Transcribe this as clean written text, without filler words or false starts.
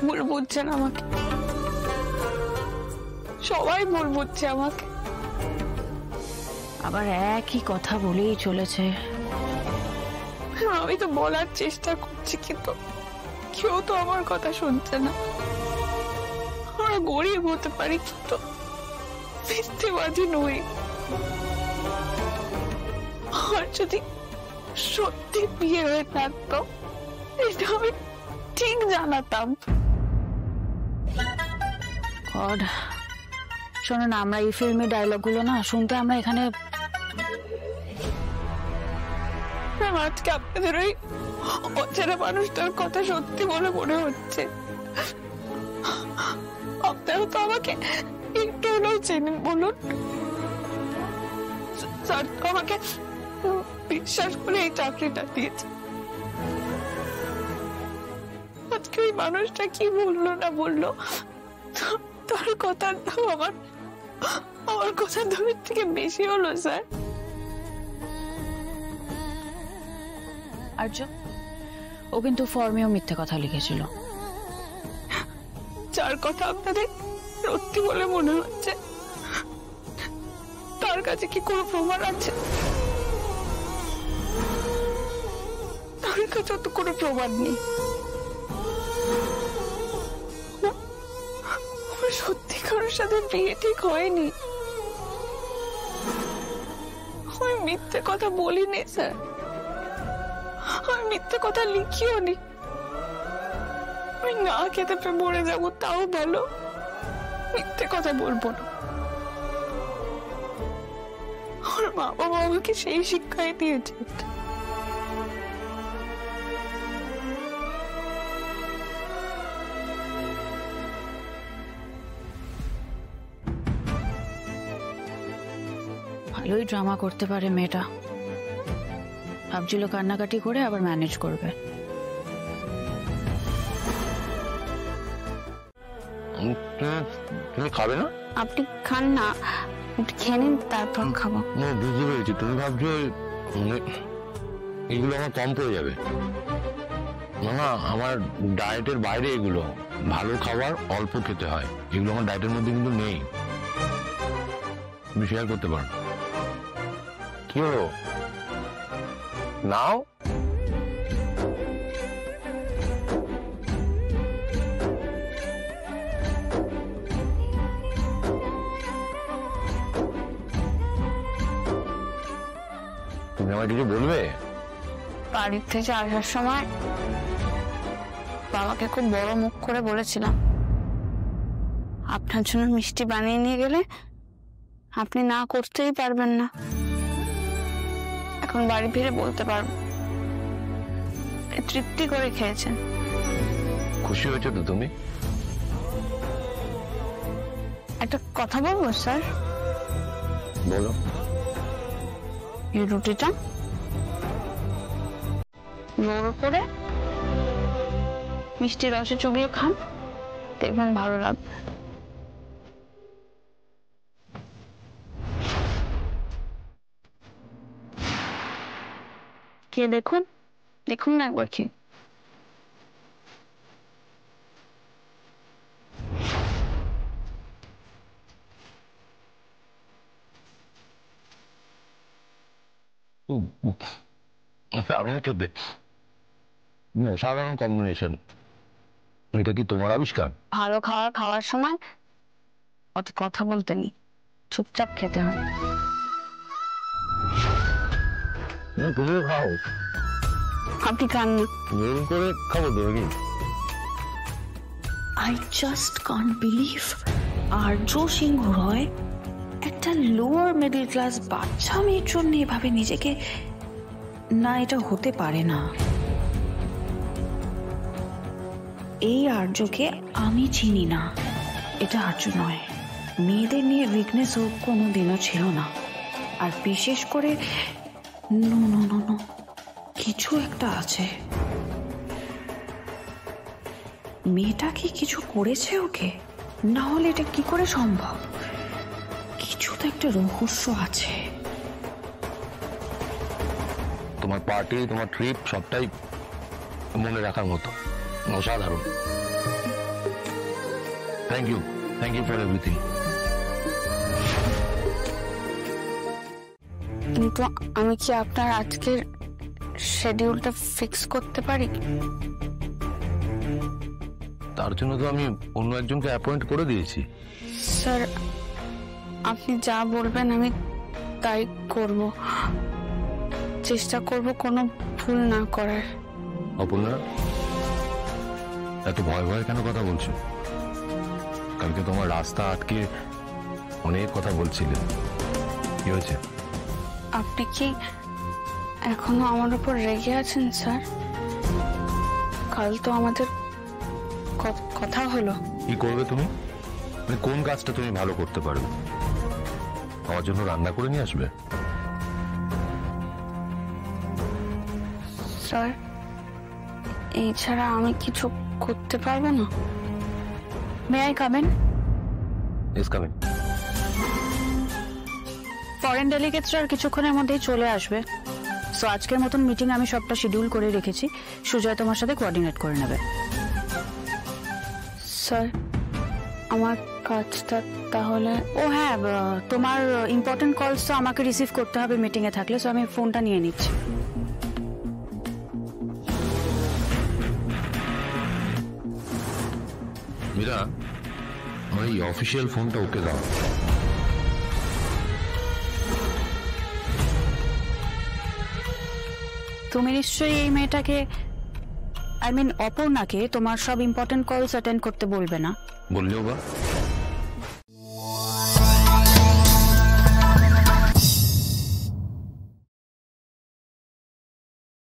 ভুল বুঝছেন আমাকে, সবাই ভুল বুঝছে আমাকে। আবার একই কথা বলেই চলেছে। আমি তো বলার চেষ্টা করছি, কিন্তু কেউ তো আমার কথা শুনছে না। আমরা গরিব হতে পারি, কিন্তু মিথ্যেবাদী নই। আর যদি সত্যি বিয়ে হয়ে থাকতো, এটা আমি ঠিক জানাতাম। গড, শোনো না, আমরা এই ফিল্মের ডায়লগ গুলো না শুনতে আমরা এখানে আজকে আপনাদের ওই অচেনা মানুষটার কথা সত্যি বলে মনে হচ্ছে। আপনারা তো আমাকে একটু হলেও চেনেন, বলুন। স্যার তো আমাকে বিশ্বাস করে এই চাকরিটা দিয়েছে। আজকে ওই মানুষটা কি বললো না বললো, তার কথার দাম আমার কথার দামের থেকে বেশি হলো স্যার। আর্য, ও কিন্তু ফর্মেও মিথ্যে কথা লিখেছিল। যার কথা আপনাদের সত্যি বলে মনে হচ্ছে, তার কাছে কি কোনো প্রমাণ আছে? তার কাছে তো কোনো প্রমাণ নেই। সত্যিকারের সাথে বিয়ে ঠিক হয়নি। আমি মিথ্যে কথা বলিনি স্যার, আমি মিথ্যে কথা লিখিও নি। আমি না খেতে পেয়ে মরে যাবো তাও ভালো, মিথ্যে কথা বলবো না। আমার মা বাবা আমাকে সেই শিক্ষাই দিয়েছে। ভালোই ড্রামা করতে পারে মেয়েটা। ভাবছিল কান্নাকাটি করে আবার ম্যানেজ করবে। তুমি খাবে না? আপনি খান না, একটু খেয়ে নিন, তারপর খাবো। বুঝতে পেরেছি, তুমি ভাবছো এগুলো আমার কম পড়ে যাবে। না না, আমার ডায়েটের বাইরে এগুলো। ভালো খাবার অল্প খেতে হয়, এগুলো আমার ডায়েটের মধ্যে কিন্তু নেই। তুমি শেয়ার করতে পারো। কি হলো, নাও। তুমি আমার কিছু বলবে? বাড়ির থেকে আসার সময় বাবাকে খুব বড় মুখ করে বলেছিলাম, আপনার জন্য মিষ্টি বানিয়ে নিয়ে গেলে আপনি না করতেই পারবেন না। এখন বাড়ি ফিরে বলতে পারবো তৃপ্তি করে খেয়েছেন। খুশি হয়েছে তো তুমি? একটা কথা বলবো স্যার? বলো। এই রুটিটা রোল করে মিষ্টি রসে চুবিয়ে খান, দেখবেন ভালো লাগবে। কে দেখুন, দেখুন না একবার কি। সাধারণ কম্বিনেশন। এটা কি তোমার আবিষ্কার? ভালো খাবার খাওয়ার সময় অত কথা বলতে নেই, চুপচাপ খেতে হয়। তুমিও খাও। আপনি খান না। এরকম করে খাবো তো নাকি? আই জাস্ট কান্ট বিলিভ আর্য সিংহ রয় একটা লোয়ার মিডল ক্লাস বাচ্চা মেয়ের জন্য এভাবে নিজেকে, না এটা হতে পারে না। এই আর্যকে আমি চিনি না, এটা আর্য নয়। মেয়েদের নিয়ে উইকনেস ও কোনোদিনও ছিল না, আর বিশেষ করে নো নো নো নো, কিছু একটা আছে। মেয়েটা কি কিছু করেছে ওকে? না হলে এটা কি করে সম্ভব? কিছু তো একটা রহস্য আছে। তোমার পার্টি, তোমার ট্রিপ সবটাই মনে রাখার মতো, অসাধারণ। Thank you for everything. কিন্তু আমি কি আপনার আজকের শিডিউলটা ফিক্স করতে পারি? তার জন্য তো আমি অন্য একজনকে অ্যাপয়েন্ট করে দিয়েছি। স্যার, আপনি যা বলবেন আমি তাই করব, চেষ্টা করব কোনো ভুল না করার। অপর্ণা, এত ভয় ভয় কেন কথা বলছো? কালকে তোমার রাস্তা আটকে অনেক কথা বলছিলে, কি হয়েছে? আপনি কি এখনো আমার উপর রেগে আছেন স্যার? কাল তো আমাদের কথা হলো। কি করবে তুমি? কোন কাজটা তুমি ভালো করতে পারবে? আমার জন্য রান্না করে নিয়ে আসবে? স্যার, এই ছাড়া আমি কিছু করতে পারবো না। May I come in? Yes, come in. Foreign ডেলিগেটসরা আর কিছুক্ষণের মধ্যেই চলে আসবে। সো আজকের মতন মিটিং আমি সবটা শিডিউল করে রেখেছি, সুজয় তোমার সাথে কোঅর্ডিনেট করে নেবে। স্যার, আমার কাজটা তাহলে? ও হ্যাঁ, তোমার ইম্পর্টেন্ট কলস তো আমাকে রিসিভ করতে হবে মিটিং এ থাকলে, সো আমি ফোনটা নিয়ে নিচ্ছি। মীরা, আমার এই অফিসিয়াল ফোনটা ওকে দাও। তুমি নিশ্চয়ই এই মেয়েটাকে, আই মিন অপর্ণাকে, তোমার সব ইম্পর্টেন্ট কলস অ্যাটেন্ড করতে বলবে না? বললেও বা